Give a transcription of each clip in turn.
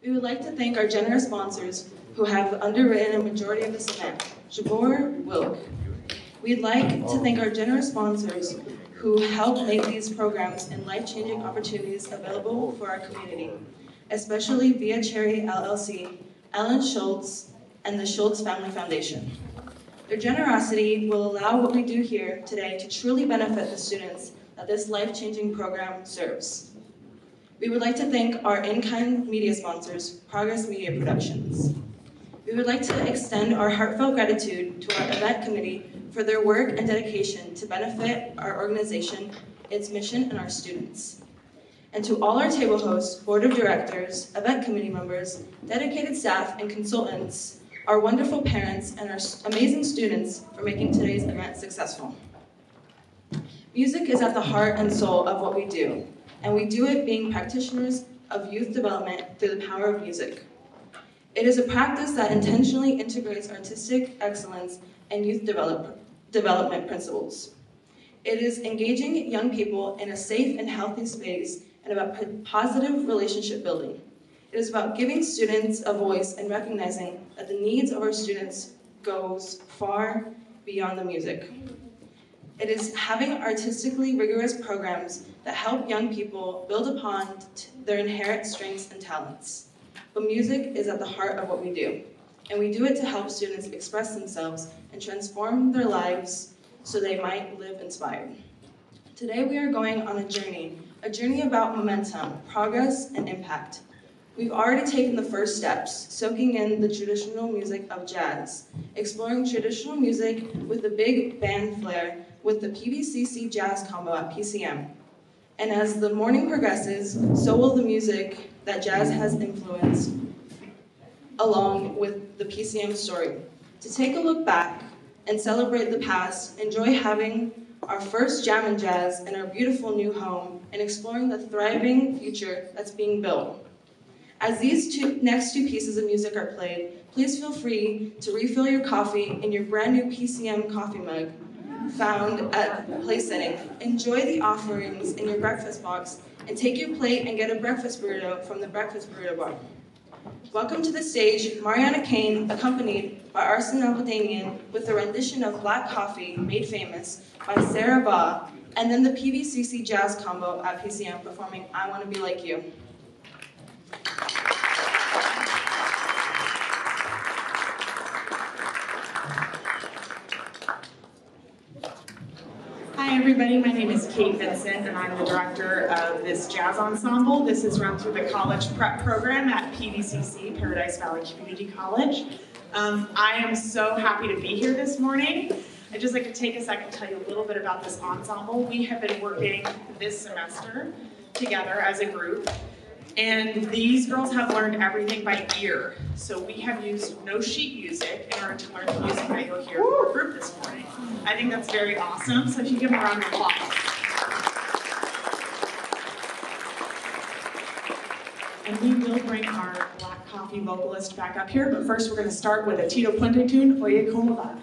We would like to thank our generous sponsors who have underwritten a majority of this event, Jabor Wilk. We'd like to thank our generous sponsors who help make these programs and life-changing opportunities available for our community, especially Via Cherry LLC, Ellen Schultz, and the Schultz Family Foundation. Their generosity will allow what we do here today to truly benefit the students that this life-changing program serves. We would like to thank our in-kind media sponsors, Progress Media Productions. We would like to extend our heartfelt gratitude to our event committee for their work and dedication to benefit our organization, its mission, and our students. And to all our table hosts, board of directors, event committee members, dedicated staff, and consultants, our wonderful parents, and our amazing students for making today's event successful. Music is at the heart and soul of what we do, and we do it being practitioners of youth development through the power of music. It is a practice that intentionally integrates artistic excellence and youth development principles. It is engaging young people in a safe and healthy space and about positive relationship building. It is about giving students a voice and recognizing that the needs of our students goes far beyond the music. It is having artistically rigorous programs that help young people build upon their inherent strengths and talents. But music is at the heart of what we do, and we do it to help students express themselves and transform their lives so they might live inspired. Today we are going on a journey about momentum, progress, and impact. We've already taken the first steps, soaking in the traditional music of jazz, exploring traditional music with the big band flair with the PVCC Jazz Combo at PCM. And as the morning progresses, so will the music that jazz has influenced, along with the PCM story. To take a look back and celebrate the past, enjoy having our first jam and jazz in our beautiful new home, and exploring the thriving future that's being built. As these next two pieces of music are played, please feel free to refill your coffee in your brand new PCM coffee mug found at place setting. Enjoy the offerings in your breakfast box and take your plate and get a breakfast burrito from the breakfast burrito bar. Welcome to the stage, Mariana Kane, accompanied by Arsen Abedanian with a rendition of Black Coffee, made famous by Sarah Ba, and then the PVCC Jazz Combo at PCM performing I Want to Be Like You. Hi everybody, my name is Kate Vincent and I'm the director of this jazz ensemble. This is run through the college prep program at PVCC, Paradise Valley Community College. I am so happy to be here this morning. I'd just like to take a second to tell you a little bit about this ensemble. We have been working this semester together as a group, and these girls have learned everything by ear. So we have used no sheet music in order to learn the music that you'll hear from our group this morning. I think that's very awesome, so if you give them a round of applause. And we will bring our Black Coffee vocalist back up here, but first we're going to start with a Tito Puente tune, Oye Como Va.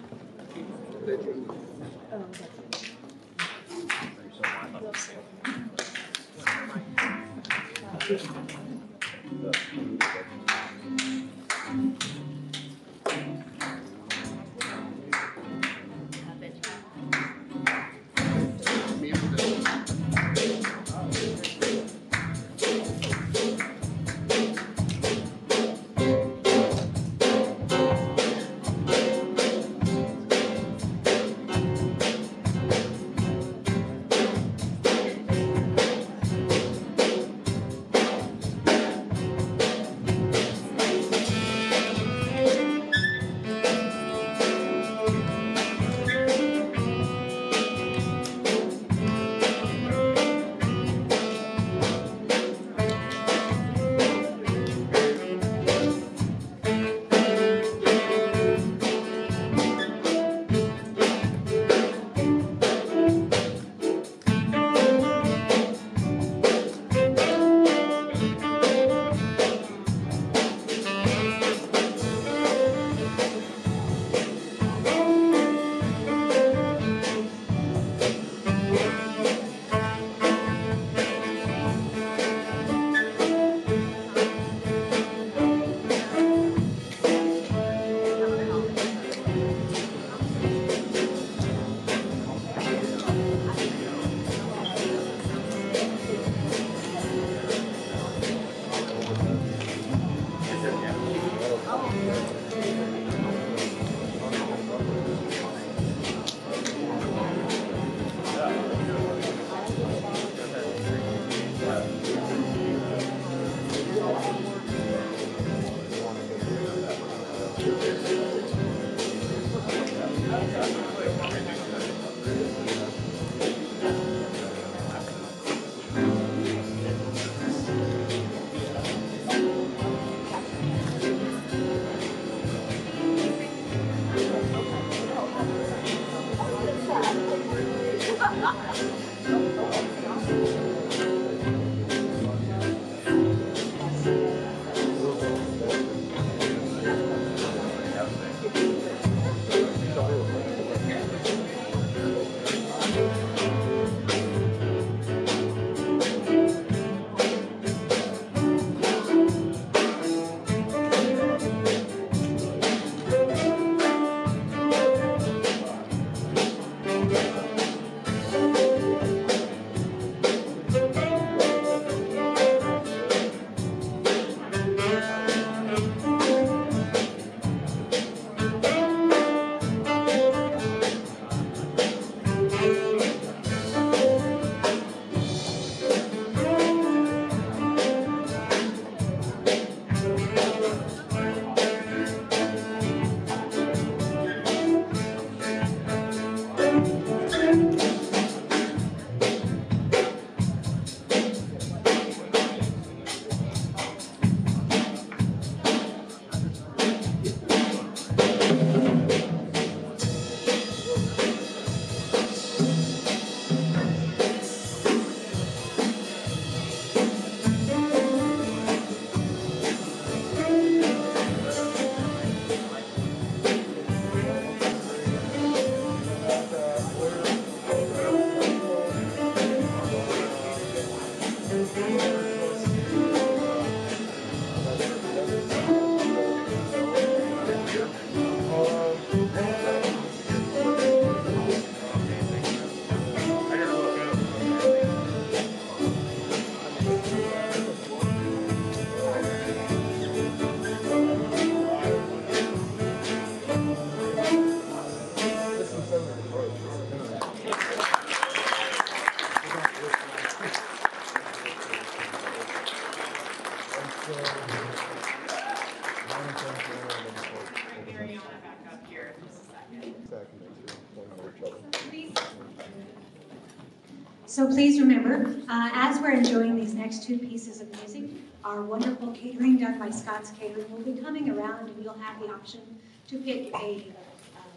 So please remember, as we're enjoying these next two pieces of music, our wonderful catering done by Scott's Catering will be coming around, and you'll have the option to pick a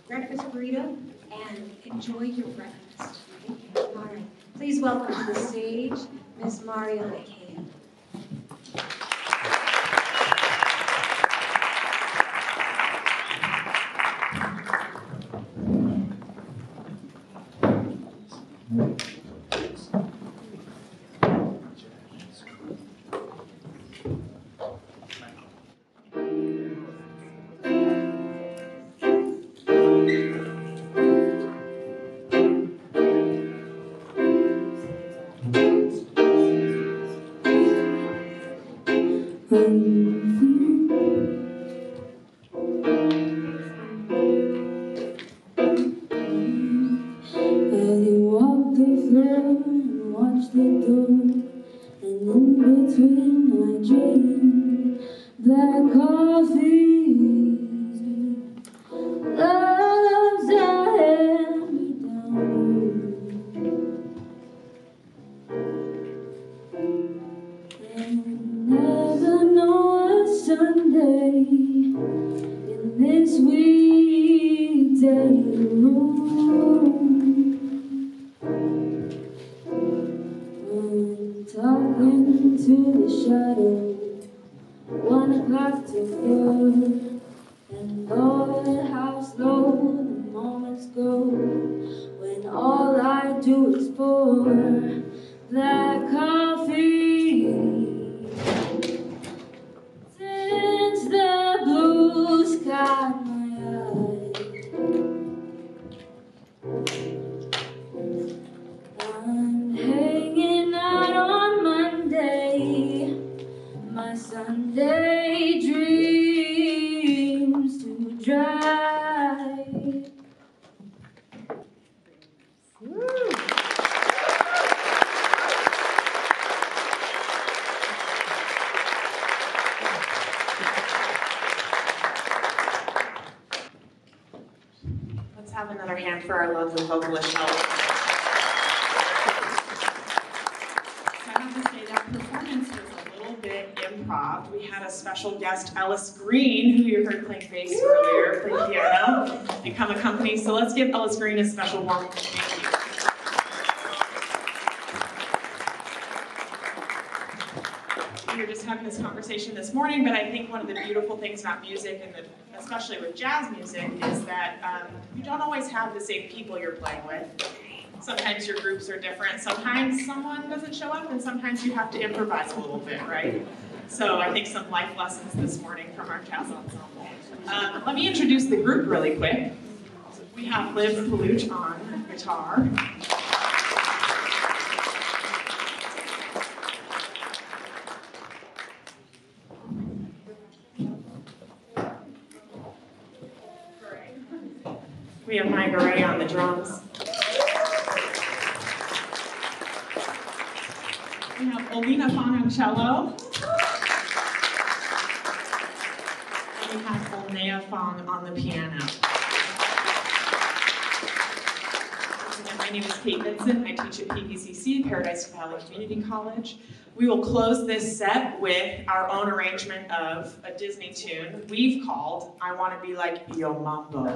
breakfast burrito and enjoy your breakfast. All right. Please welcome to the stage Ms. Mario Ikea. Have another hand for our lovely vocalist, Shelley. So I have to say that performance was a little bit improv. We had a special guest, Ellis Green, who you heard playing bass earlier, play piano, and come accompany. So let's give Ellis Green a special warm welcome. Thank you. we were just having this conversation this morning, but I think one of the beautiful things about music, and especially with jazz music, is that you don't always have the same people you're playing with. Sometimes your groups are different, sometimes someone doesn't show up, and sometimes you have to improvise a little bit, right? So I think some life lessons this morning from our jazz ensemble. Let me introduce the group really quick. We have Liv Paluch on guitar. We have Mike Ray on the drums. We have Olina Fong on cello. And we have Olnea Fong on the piano. My name is Kate Vincent. I teach at PVCC, Paradise Valley Community College. We will close this set with our own arrangement of a Disney tune we've called I Want to Be Like Yo Mambo.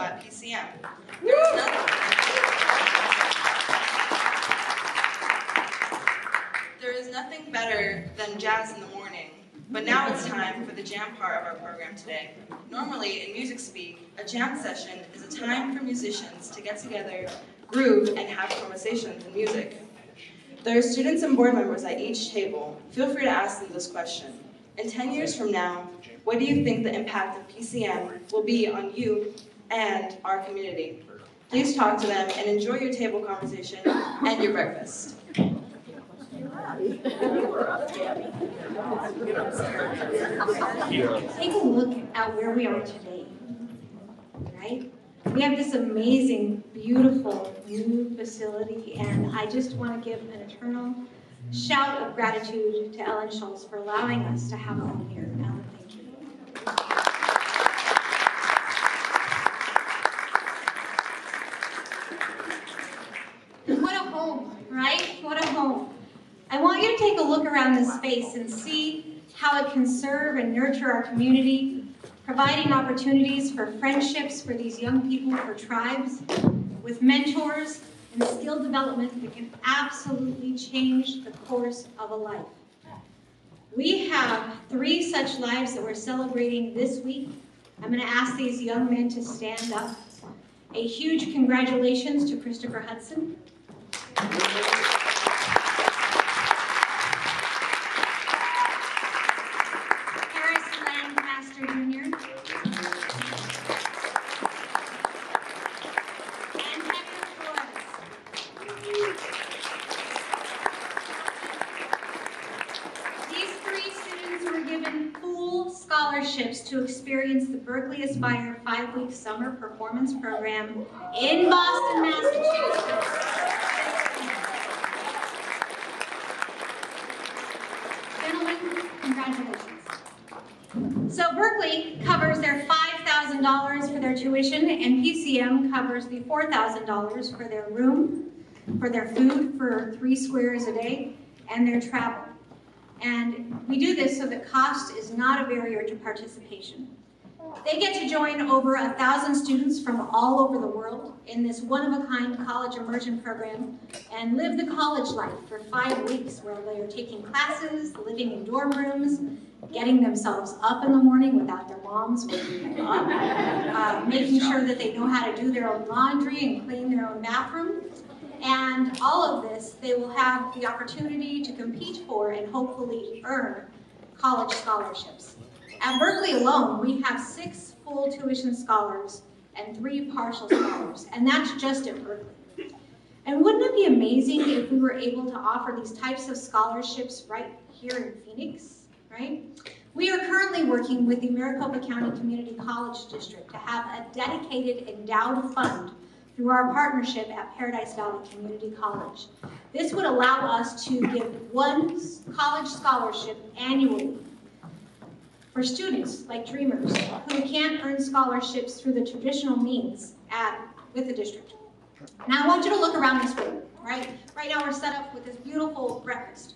at PCM. There is nothing better than jazz in the morning, but now it's time for the jam part of our program today. Normally, in music speak, a jam session is a time for musicians to get together, groove, and have conversations in music. There are students and board members at each table. Feel free to ask them this question. In 10 years from now, what do you think the impact of PCM will be on you and our community? Please talk to them and enjoy your table conversation and your breakfast. Take a look at where we are today, right? We have this amazing, beautiful new facility, and I just want to give an eternal shout of gratitude to Ellen Schultz for allowing us to have a home here. Ellen, thank you. What a home, right? What a home. I want you to take a look around this space and see how it can serve and nurture our community, providing opportunities for friendships for these young people, for tribes, with mentors and skill development that can absolutely change the course of a life. We have 3 such lives that we're celebrating this week. I'm going to ask these young men to stand up. A huge congratulations to Christopher Hudson. To experience the Berkeley Aspire 5-week summer performance program in Boston, Massachusetts. Gentlemen, congratulations. So Berkeley covers their $5,000 for their tuition, and PCM covers the $4,000 for their room, for their food for 3 squares a day, and their travel. And we do this so that cost is not a barrier to participation. They get to join over 1,000 students from all over the world in this one-of-a-kind college immersion program and live the college life for 5 weeks, where they are taking classes, living in dorm rooms, getting themselves up in the morning without their moms waking them up, making sure that they know how to do their own laundry and clean their own bathroom. And all of this, they will have the opportunity to compete for and hopefully earn college scholarships. At Berkeley alone, we have 6 full tuition scholars and 3 partial scholars, and that's just at Berkeley. And wouldn't it be amazing if we were able to offer these types of scholarships right here in Phoenix, right? We are currently working with the Maricopa County Community College District to have a dedicated endowed fund through our partnership at Paradise Valley Community College. This would allow us to give 1 college scholarship annually for students like dreamers who can't earn scholarships through the traditional means with the district. Now I want you to look around this room, right? Right now we're set up with this beautiful breakfast.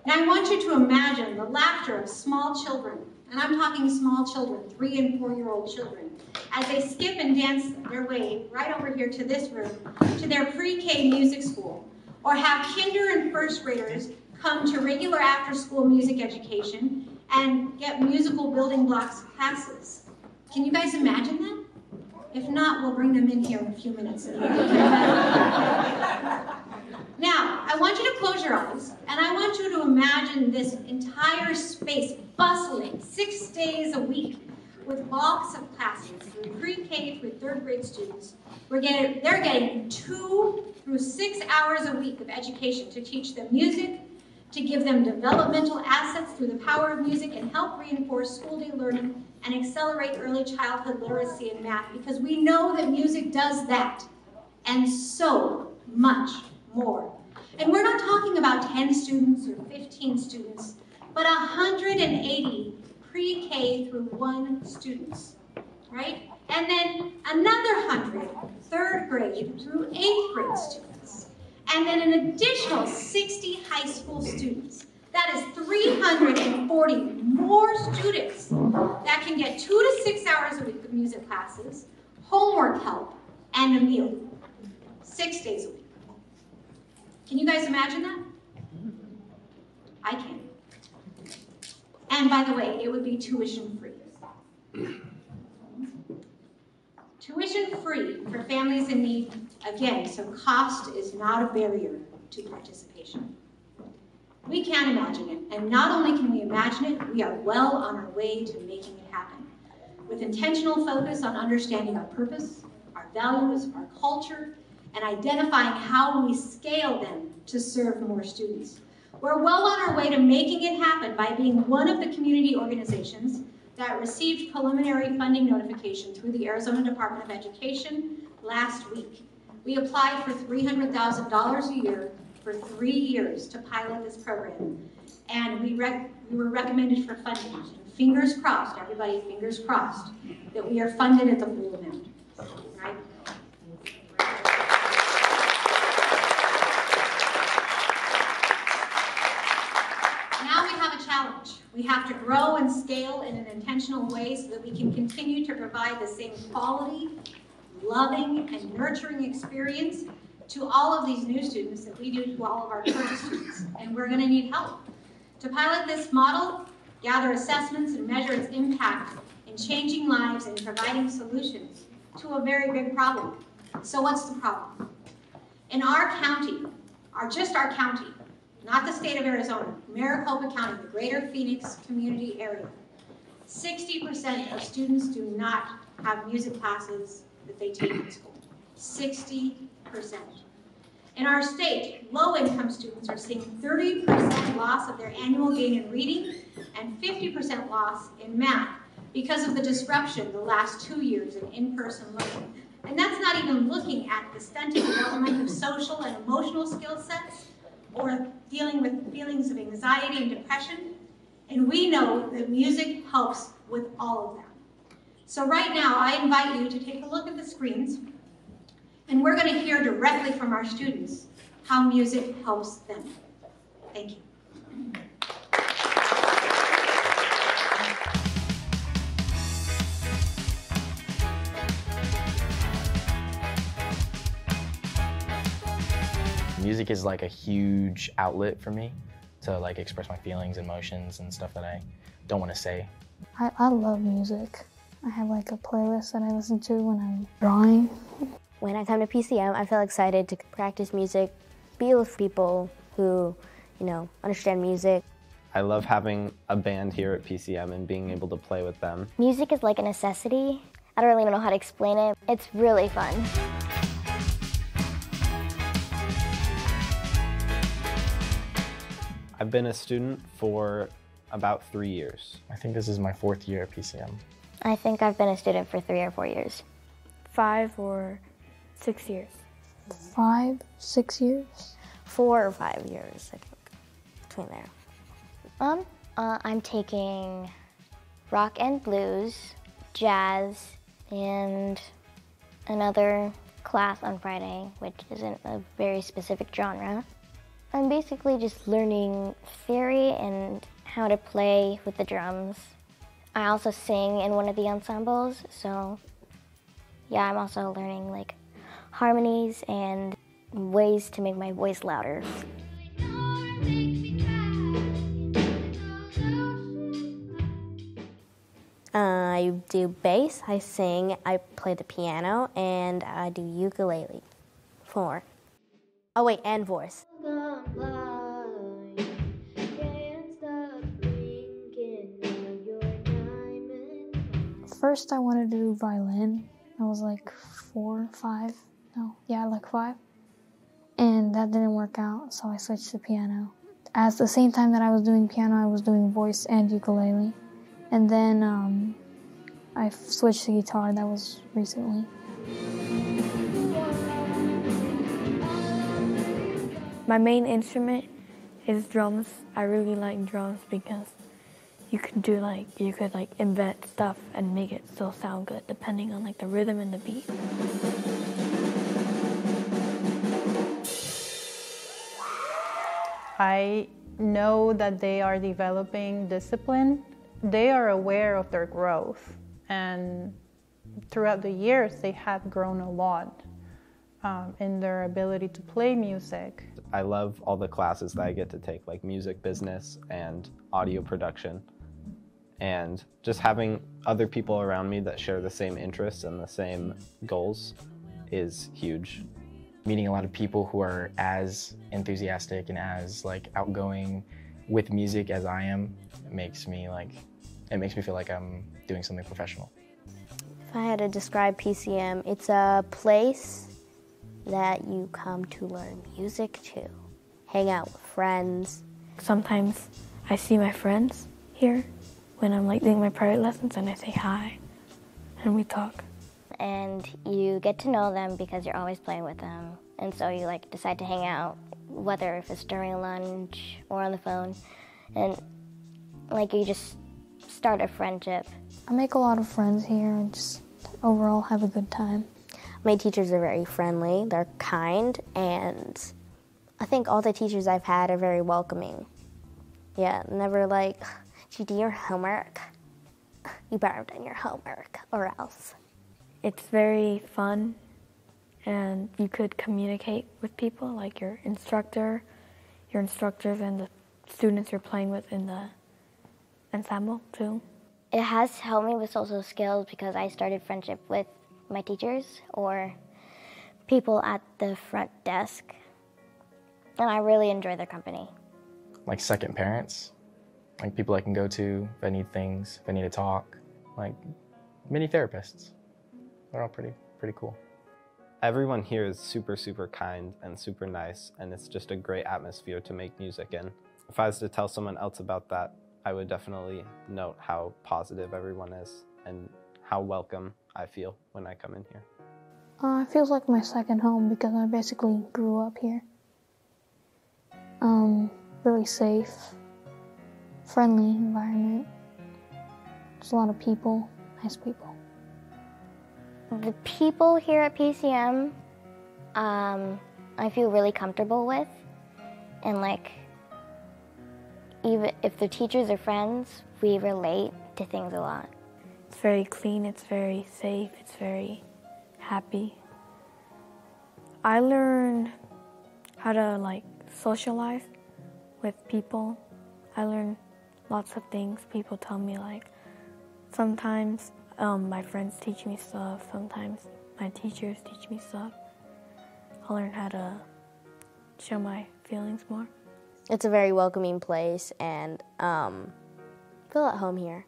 Now I want you to imagine the laughter of small children, and I'm talking small children, 3- and 4-year-old children, as they skip and dance their way right over here to this room, to their pre-K music school, or have kinder and first graders come to regular after-school music education and get musical building blocks classes. Can you guys imagine that? If not, we'll bring them in here in a few minutes. Now, I want you to close your eyes, and I want you to imagine this entire space bustling 6 days a week with blocks of classes through pre-K through 3rd grade students. They're getting 2 through 6 hours a week of education to teach them music, to give them developmental assets through the power of music, and help reinforce school day learning and accelerate early childhood literacy and math, because we know that music does that and so much more. And we're not talking about 10 students or 15 students, but 180 pre-K through 1 students, right? And then another 100 3rd grade through 8th grade students. And then an additional 60 high school students. That is 340 more students that can get 2 to 6 hours a week of music classes, homework help, and a meal. 6 days a week. Can you guys imagine that? I can. And by the way, it would be tuition free. Tuition free for families in need, again, so cost is not a barrier to participation. We can imagine it, and not only can we imagine it, we are well on our way to making it happen. With intentional focus on understanding our purpose, our values, our culture, and identifying how we scale them to serve more students. We're well on our way to making it happen by being one of the community organizations that received preliminary funding notification through the Arizona Department of Education last week. We applied for $300,000 a year for 3 years to pilot this program, and we were recommended for funding. Fingers crossed, everybody, fingers crossed, that we are funded at the full amount, right? Now we have a challenge. We have to grow and scale in an intentional way so that we can continue to provide the same quality, loving, and nurturing experience to all of these new students that we do to all of our current students, and we're going to need help. To pilot this model, gather assessments, and measure its impact in changing lives and providing solutions to a very big problem. So what's the problem? In our county, just our county, not the state of Arizona, Maricopa County, the greater Phoenix community area, 60% of students do not have music classes that they take in school. 60%. In our state, low-income students are seeing 30% loss of their annual gain in reading and 50% loss in math because of the disruption the last 2 years in in-person learning. And that's not even looking at the stunted development of social and emotional skill sets or dealing with feelings of anxiety and depression. And we know that music helps with all of that. So right now, I invite you to take a look at the screens, and we're going to hear directly from our students how music helps them. Thank you. Music is like a huge outlet for me to like express my feelings, emotions, and stuff that I don't want to say. I love music. I have like a playlist that I listen to when I'm drawing. When I come to PCM, I feel excited to practice music, be with people who, understand music. I love having a band here at PCM and being able to play with them. Music is like a necessity. I don't really know how to explain it. It's really fun. I've been a student for about 3 years. I think this is my 4th year at PCM. I think I've been a student for 3 or 4 years. 5 or 6 years. 5, 6 years? 4 or 5 years, I think, between there. I'm taking rock and blues, jazz, and another class on Friday, which isn't a very specific genre. I'm basically just learning theory and how to play with the drums. I also sing in one of the ensembles, so yeah, I'm also learning like harmonies and ways to make my voice louder. I do bass, I sing, I play the piano, and I do ukulele. 4. Oh wait, and voice. First I wanted to do violin. I was like 4, 5, like 5. And that didn't work out, so I switched to piano. At the same time that I was doing piano, I was doing voice and ukulele. And then I switched to guitar, that was recently. My main instrument is drums. I really like drums because you could invent stuff and make it still sound good depending on like the rhythm and the beat. I know that they are developing discipline. They are aware of their growth, and throughout the years, they have grown a lot in their ability to play music. I love all the classes that I get to take, like music business and audio production. And just having other people around me that share the same interests and the same goals is huge. Meeting a lot of people who are as enthusiastic and as like outgoing with music as I am, it makes me feel like I'm doing something professional. If I had to describe PCM, it's a place that you come to learn music to, hang out with friends. Sometimes I see my friends here when I'm like doing my private lessons, and I say hi and we talk. And you get to know them because you're always playing with them. And so you like decide to hang out, whether if it's during lunch or on the phone. And like you just start a friendship. I make a lot of friends here and just overall have a good time. My teachers are very friendly, they're kind, and I think all the teachers I've had are very welcoming. Yeah, never like, did you do your homework? You better have done your homework or else. It's very fun, and you could communicate with people, like your instructors and the students you're playing with in the ensemble too. It has helped me with social skills because I started friendship with my teachers or people at the front desk, and I really enjoy their company. Like second parents, like people I can go to if I need things, if I need to talk, like mini therapists. They're all pretty cool. Everyone here is super, super kind and super nice, and it's just a great atmosphere to make music in. If I was to tell someone else about that, I would definitely note how positive everyone is and how welcome I feel when I come in here. It feels like my second home because I basically grew up here. Really safe, friendly environment. There's a lot of people, nice people. The people here at PCM, I feel really comfortable with, and like, even if the teachers are friends, we relate to things a lot. It's very clean, it's very safe, it's very happy. I learned how to like socialize with people. I learned lots of things. People tell me like, sometimes my friends teach me stuff, sometimes my teachers teach me stuff. I learned how to show my feelings more. It's a very welcoming place, and feel at home here.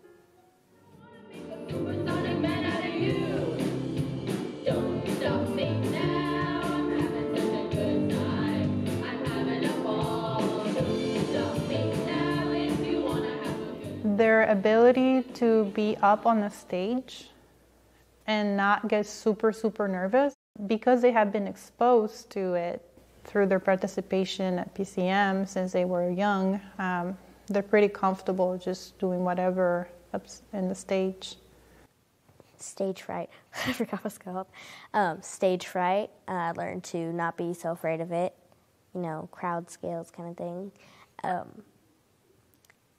Their ability to be up on the stage and not get super, super nervous because they have been exposed to it through their participation at PCM since they were young. They're pretty comfortable just doing whatever up in the stage. Stage fright. I forgot what's called. Stage fright. I learned to not be so afraid of it. You know, crowd scales kind of thing.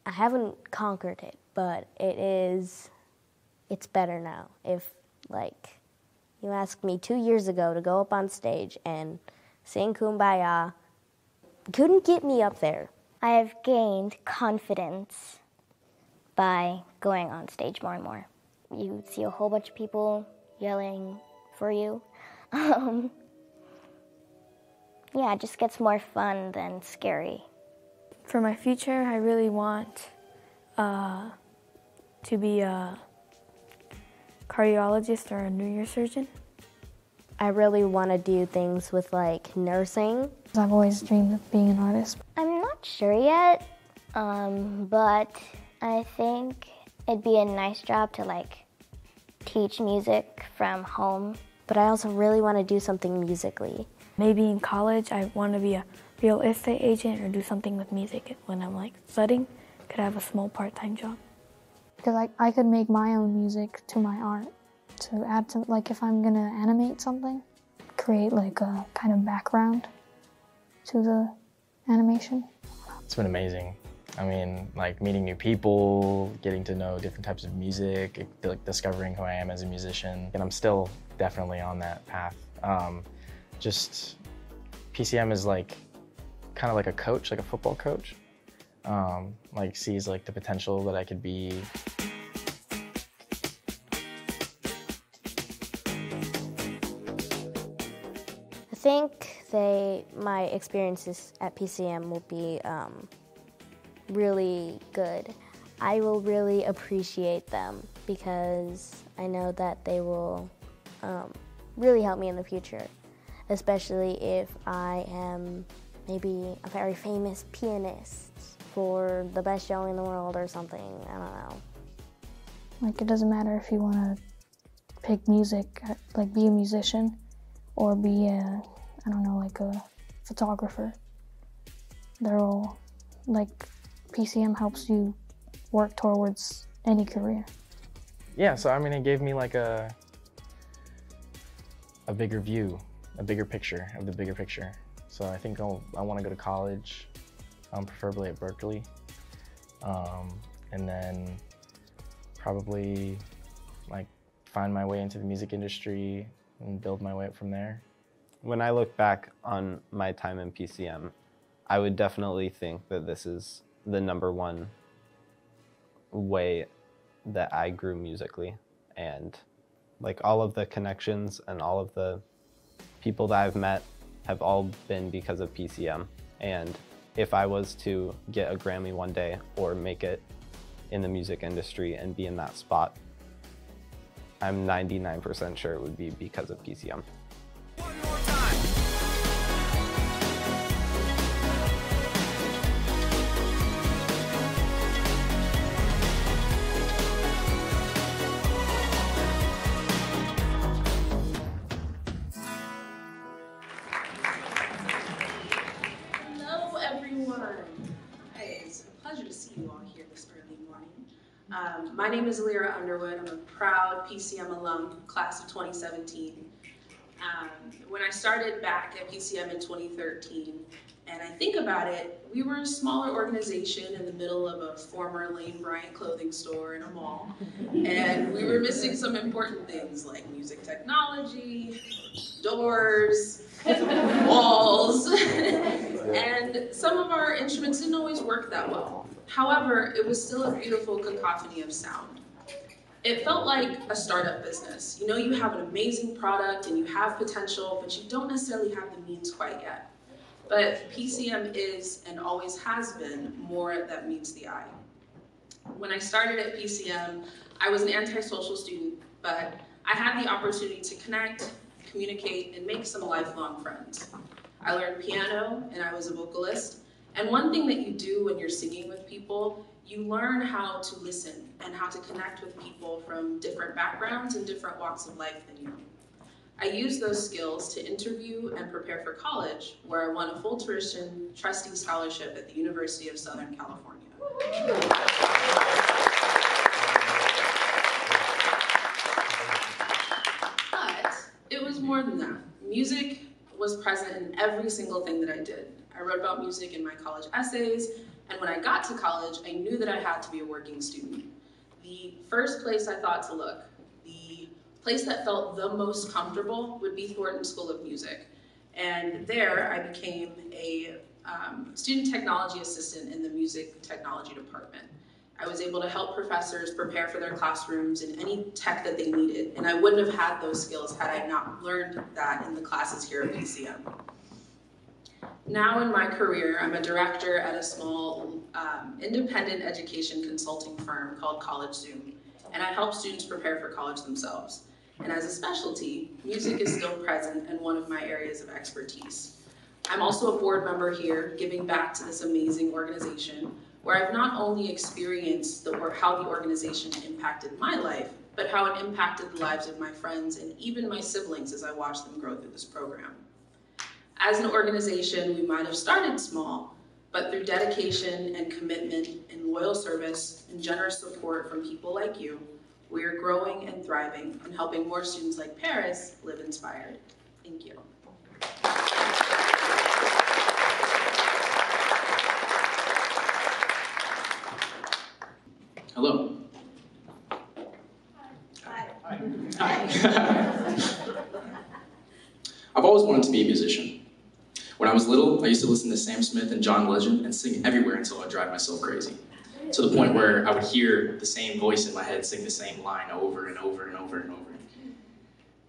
I haven't conquered it, but it's better now. If, like, you asked me 2 years ago to go up on stage and sing Kumbaya, couldn't get me up there. I have gained confidence by going on stage more and more. You see a whole bunch of people yelling for you. Yeah, it just gets more fun than scary. For my future, I really want to be a cardiologist or a neurosurgeon. I really want to do things with like nursing. I've always dreamed of being an artist. I'm not sure yet, but I think it'd be a nice job to like teach music from home. But I also really want to do something musically. Maybe in college, I want to be a real estate agent or do something with music. When I'm like studying, could have a small part-time job. Because I could make my own music to my art to add to, like if I'm gonna animate something, create like a kind of background to the animation. It's been amazing. I mean, like meeting new people, getting to know different types of music, like discovering who I am as a musician. And I'm still definitely on that path. Just PCM is like kind of like a coach, like a football coach. Like sees like the potential that I could be. I think my experiences at PCM will be really good. I will really appreciate them because I know that they will really help me in the future, especially if I am maybe a very famous pianist for the best show in the world or something, I don't know. Like, it doesn't matter if you want to pick music, like be a musician or be a, I don't know, like a photographer. They're all, like, PCM helps you work towards any career. Yeah, so I mean, it gave me like a bigger view, a bigger picture of the bigger picture. So I think I want to go to college, preferably at Berkeley, and then probably like find my way into the music industry and build my way up from there. When I look back on my time in PCM, I would definitely think that this is the #1 way that I grew musically, and like all of the connections and all of the people that I've met have all been because of PCM. And if I was to get a Grammy one day or make it in the music industry and be in that spot, I'm 99% sure it would be because of PCM. Hello, everyone. Hey, it's a pleasure to see you all here this early morning. My name is Lyra Underwood. I'm a proud PCM alum, class of 2017. When I started back at PCM in 2013, and I think about it, we were a smaller organization in the middle of a former Lane Bryant clothing store in a mall, and we were missing some important things like music technology, doors, walls, and some of our instruments didn't always work that well. However, it was still a beautiful cacophony of sound. It felt like a startup business. You know, you have an amazing product and you have potential, but you don't necessarily have the means quite yet. But PCM is, and always has been, more that meets the eye. When I started at PCM, I was an antisocial student, but I had the opportunity to connect, communicate, and make some lifelong friends. I learned piano, and I was a vocalist. And one thing that you do when you're singing with people, you learn how to listen and how to connect with people from different backgrounds and different walks of life than you. I used those skills to interview and prepare for college, where I won a full tuition trustee scholarship at the University of Southern California. But it was more than that. Music was present in every single thing that I did. I wrote about music in my college essays, and when I got to college, I knew that I had to be a working student. The first place I thought to look, the place that felt the most comfortable, would be Thornton School of Music. And there I became a student technology assistant in the music technology department. I was able to help professors prepare for their classrooms and any tech that they needed, and I wouldn't have had those skills had I not learned that in the classes here at PCM. Now in my career, I'm a director at a small independent education consulting firm called College Zoom, and I help students prepare for college themselves. And as a specialty, music is still present and one of my areas of expertise. I'm also a board member here, giving back to this amazing organization, where I've not only experienced how the organization impacted my life, but how it impacted the lives of my friends and even my siblings as I watched them grow through this program. As an organization, we might have started small, but through dedication and commitment and loyal service and generous support from people like you, we are growing and thriving and helping more students like Paris live inspired. Thank you. I've always wanted to be a musician. When I was little, I used to listen to Sam Smith and John Legend and sing everywhere until I'd drive myself crazy. To the point where I would hear the same voice in my head sing the same line over and over and over and over.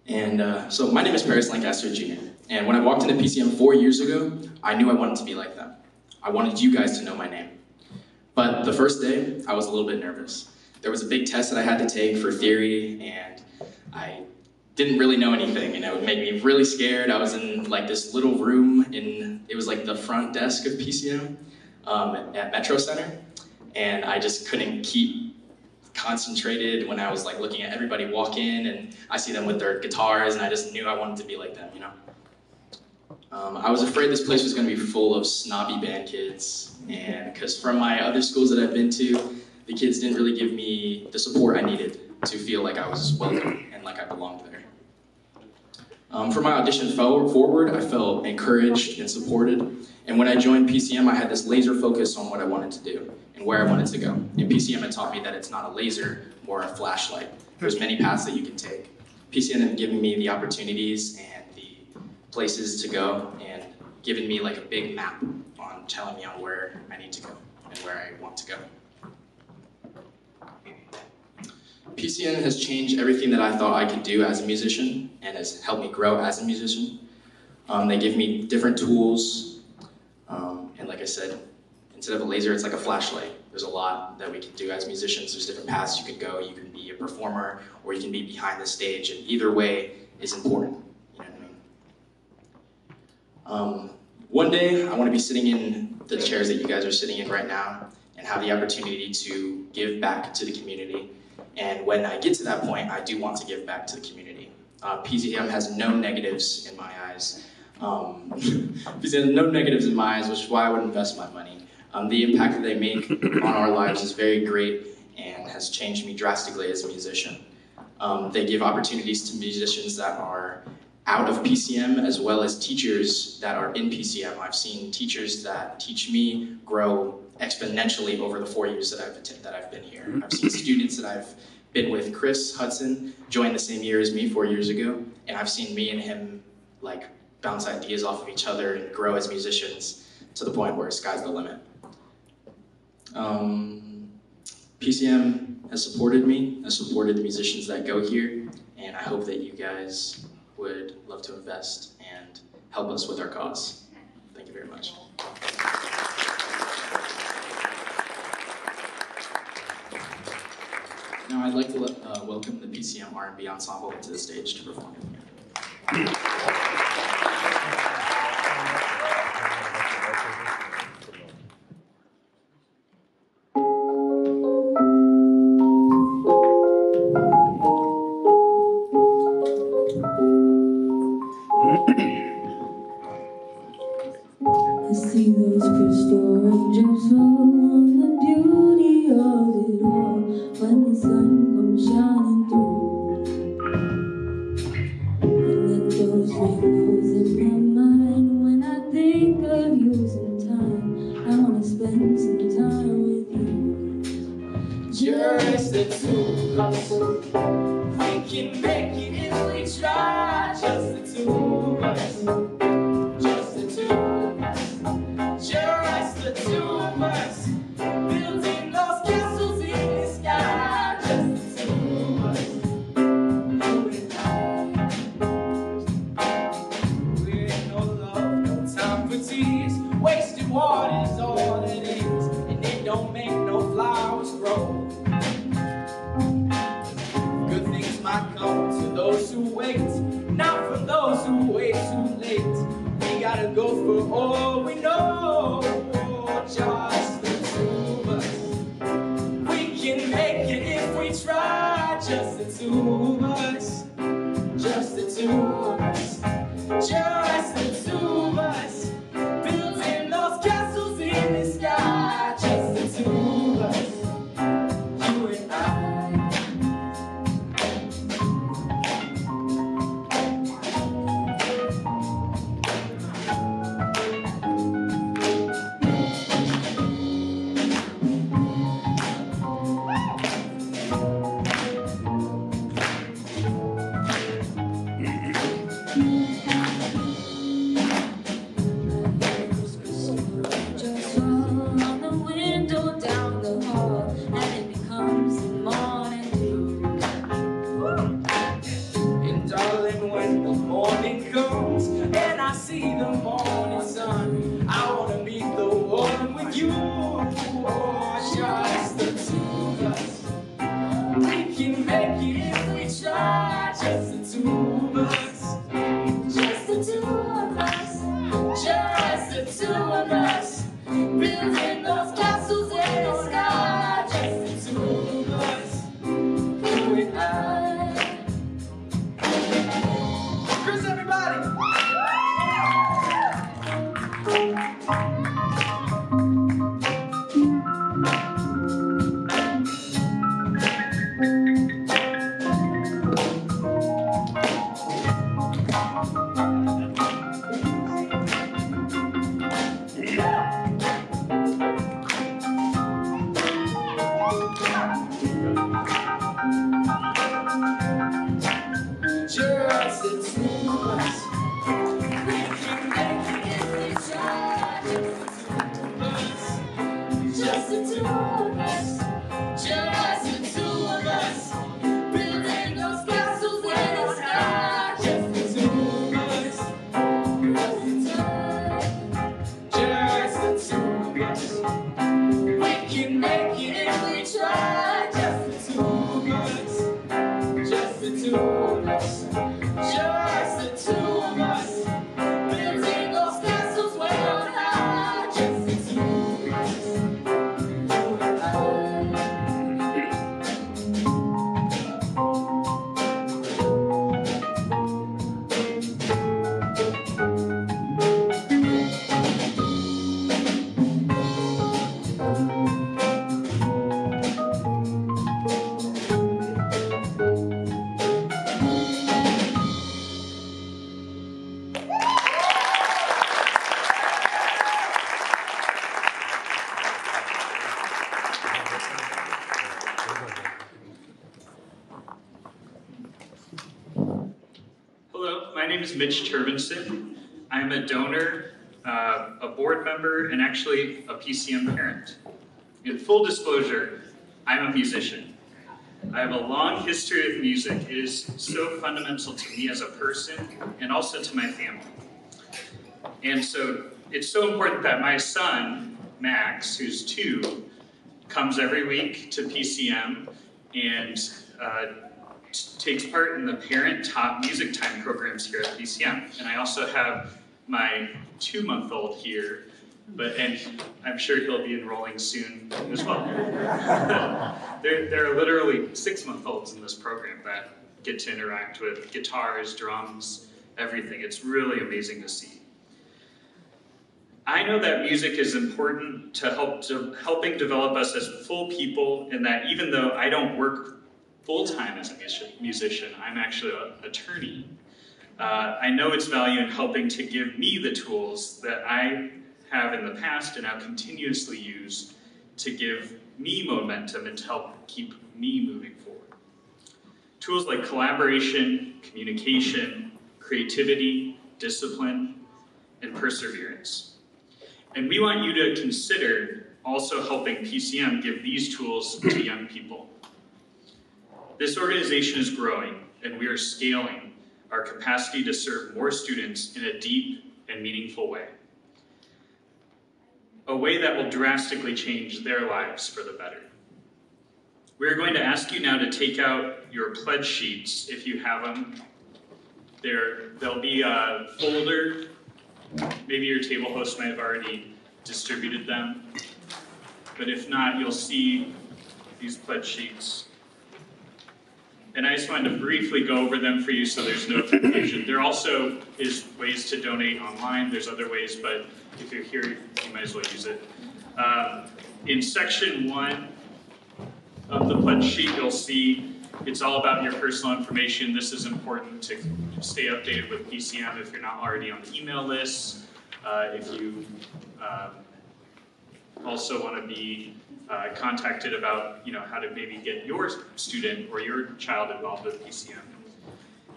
And so my name is Paris Lancaster Jr. And when I walked into PCM 4 years ago, I knew I wanted to be like them. I wanted you guys to know my name. But the first day, I was a little bit nervous. There was a big test that I had to take for theory, and I didn't really know anything, and it made me really scared. I was in like this little room it was like the front desk of PCM at Metro Center, and I just couldn't keep concentrated when I was like looking at everybody walk in, and I see them with their guitars, and I just knew I wanted to be like them, you know? I was afraid this place was going to be full of snobby band kids, and because from my other schools that I've been to, the kids didn't really give me the support I needed to feel like I was welcome and like I belonged there. For my audition forward, I felt encouraged and supported, and when I joined PCM, I had this laser focus on what I wanted to do and where I wanted to go. And PCM had taught me that it's not a laser or a flashlight. There's many paths that you can take. PCM had given me the opportunities and the places to go and given me like a big map on telling me on where I need to go and where I want to go. PCM has changed everything that I thought I could do as a musician and has helped me grow as a musician. They give me different tools, and like I said, instead of a laser, it's like a flashlight. There's a lot that we can do as musicians. There's different paths you can go. You can be a performer, or you can be behind the stage, and either way is important. You know what I mean? One day, I want to be sitting in the chairs that you guys are sitting in right now and have the opportunity to give back to the community. And when I get to that point, I do want to give back to the community. PCM has no negatives in my eyes. PCM has no negatives in my eyes, which is why I would invest my money. The impact that they make on our lives is very great and has changed me drastically as a musician. They give opportunities to musicians that are out of PCM as well as teachers that are in PCM. I've seen teachers that teach me grow exponentially over the 4 years that I've been here. I've seen students that I've been with, Chris Hudson, joined the same year as me 4 years ago, and I've seen me and him like bounce ideas off of each other and grow as musicians to the point where sky's the limit. PCM has supported me, has supported the musicians that go here, and I hope that you guys would love to invest and help us with our cause. Thank you very much. Now I'd like to welcome the PCM R&B Ensemble to the stage to perform. I see those crystal raindrops fall on the beauty of it all when the sun comes shining through. And let those rainbows in my mind when I think of you sometime. I want to spend some time with you. Just the two of us. We can make it if we try. Just the two of us. Just the two of us. Just the two of us. Building those castles in the sky. Just the two of us. You and I. We ain't no love, no time for tears. Wasted water's all it is. And it don't make no flowers grow. Good things might come to those who wait, not for those who wait too late. We gotta go for all we know. Just the two of us. We can make it if we try. Just the two of us. Just the two of us. Just the two of us. Building those castles in the sky. Just the two of us. You and I. We can make it if we try, just the two of us. Just the two of us. Just the two of us. Building those castles in the sky. Just the two of us. You and I. Chris, everybody! Just the two of us. We can make it if we try. Just the two of us. Just the two of us. Building those castles in the sky. Just the two of us. Just the two of us. We can make it if we try. Just the two of us. Just the two of us. Just the two of us. Building those castles way on high. Just the two of us. You and I. Hello, my name is Mitch Turvinson. I'm a donor, a board member, and actually a PCM parent. In full disclosure, I'm a musician. I have a long history of music. It is so fundamental to me as a person and also to my family. And so it's so important that my son, Max, who's 2, comes every week to PCM and takes part in the parent top music time programs here at PCM. And I also have my 2-month-old here, and I'm sure he'll be enrolling soon as well. There are literally 6-month-olds in this program that get to interact with guitars, drums, everything. It's really amazing to see. I know that music is important to helping develop us as full people, and that even though I don't work full-time as a musician, I'm actually an attorney. I know its value in helping to give me the tools that I have in the past and now continuously use to give me momentum and to help keep me moving forward. Tools like collaboration, communication, creativity, discipline, and perseverance. And we want you to consider also helping PCM give these tools to young people. This organization is growing, and we are scaling our capacity to serve more students in a deep and meaningful way. A way that will drastically change their lives for the better. We're going to ask you now to take out your pledge sheets if you have them. There'll be a folder. Maybe your table host might have already distributed them. But if not, you'll see these pledge sheets. And I just wanted to briefly go over them for you so there's no confusion. There also is ways to donate online. There's other ways, but if you're here, you might as well use it. In section 1 of the pledge sheet, you'll see it's all about your personal information. This is important to stay updated with PCM if you're not already on the email list. If you also want to be contacted about how to maybe get your student or your child involved with PCM.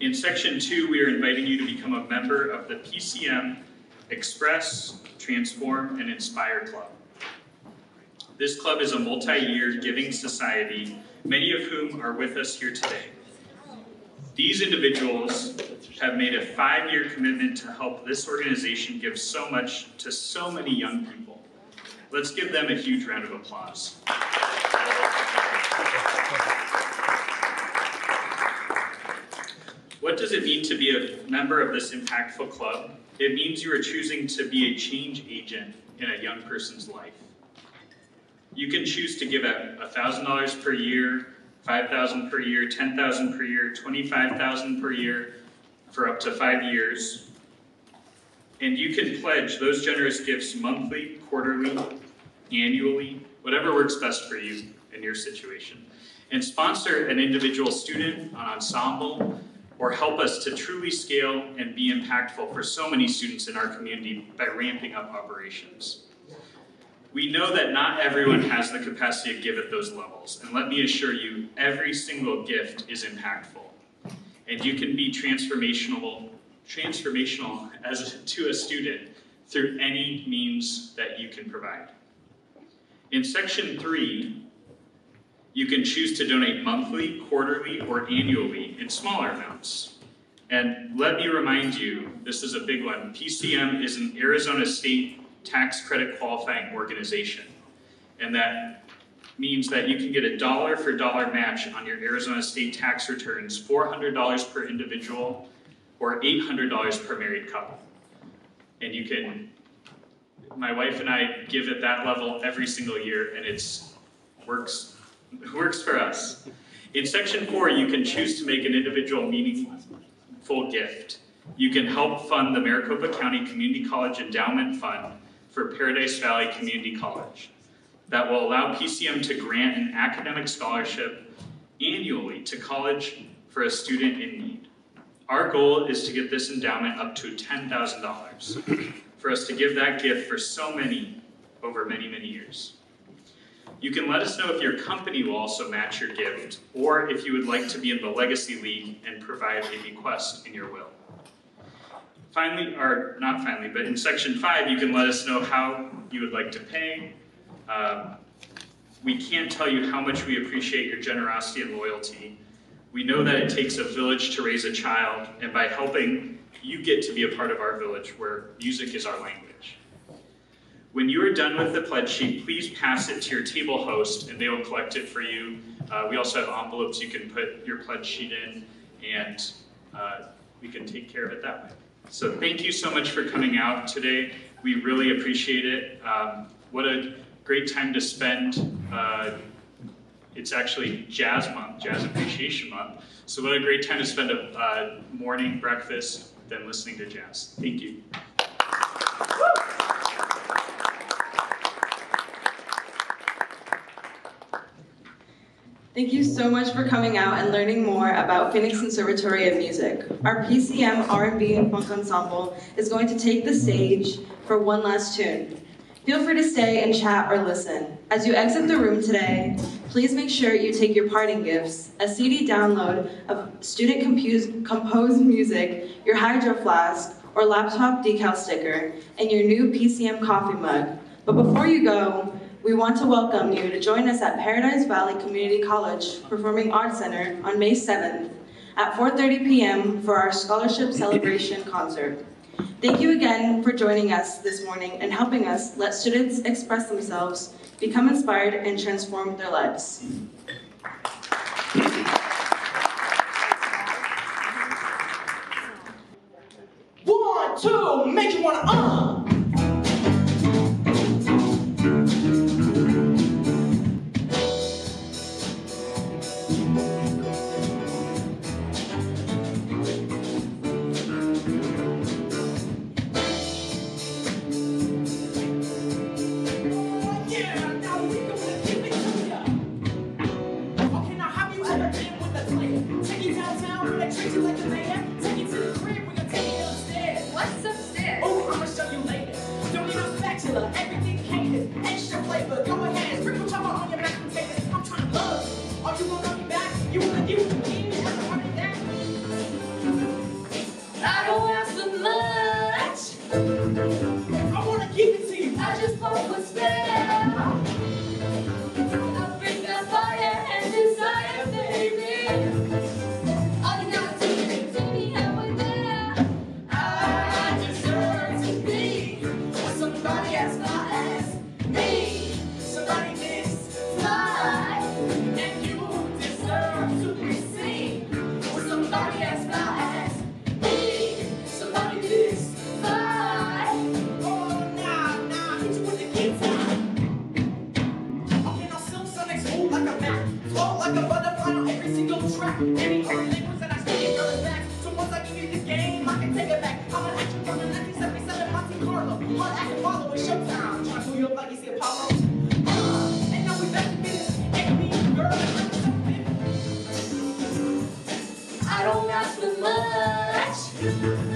In section 2, we are inviting you to become a member of the PCM Express, Transform, and Inspire Club. This club is a multi-year giving society, many of whom are with us here today. These individuals have made a 5-year commitment to help this organization give so much to so many young people. Let's give them a huge round of applause. What does it mean to be a member of this impactful club? It means you are choosing to be a change agent in a young person's life. You can choose to give out $1,000 per year, $5,000 per year, $10,000 per year, $25,000 per year for up to 5 years. And you can pledge those generous gifts monthly, quarterly, annually, whatever works best for you in your situation. And sponsor an individual student, an ensemble, or help us to truly scale and be impactful for so many students in our community by ramping up operations. We know that not everyone has the capacity to give at those levels, and let me assure you, every single gift is impactful. And you can be transformational to a student through any means that you can provide. In section 3, you can choose to donate monthly, quarterly, or annually in smaller amounts. And let me remind you, this is a big one, PCM is an Arizona State tax credit qualifying organization. And that means that you can get a dollar for dollar match on your Arizona State tax returns, $400 per individual, or $800 per married couple. And you can, my wife and I give at that level every single year, and it works for us. In section 4, you can choose to make an individual meaningful gift. You can help fund the Maricopa County Community College Endowment Fund for Paradise Valley Community College. That will allow PCM to grant an academic scholarship annually to college for a student in need. Our goal is to get this endowment up to $10,000 for us to give that gift for so many over many, many years. You can let us know if your company will also match your gift, or if you would like to be in the Legacy League and provide a bequest in your will. Finally, or not finally, but in section 5, you can let us know how you would like to pay. We can't tell you how much we appreciate your generosity and loyalty. We know that it takes a village to raise a child, and by helping, you get to be a part of our village where music is our language. When you are done with the pledge sheet, please pass it to your table host and they will collect it for you. We also have envelopes you can put your pledge sheet in, and we can take care of it that way. So thank you so much for coming out today. We really appreciate it. What a great time to spend. It's actually Jazz Month, Jazz Appreciation Month. So what a great time to spend a morning breakfast than listening to jazz. Thank you. Thank you so much for coming out and learning more about Phoenix Conservatory of Music. Our PCM R&B and Funk Ensemble is going to take the stage for one last tune. Feel free to stay and chat or listen. As you exit the room today, please make sure you take your parting gifts, a CD download of student-composed music, your hydro flask or laptop decal sticker, and your new PCM coffee mug. But before you go, we want to welcome you to join us at Paradise Valley Community College Performing Arts Center on May 7th at 4:30 p.m. for our Scholarship Celebration concert. Thank you again for joining us this morning and helping us let students express themselves, become inspired, and transform their lives. One, two, make you wanna Somebody as fly as Any labels that I still coming back. So once I give you the game, I can take it back. I'm an actor from the 1977 Monte Carlo. Hard acting follow with Showtime. Trying to pull you up like you see Apollo. And now we back to business. Ain't me, girl, I don't ask for much.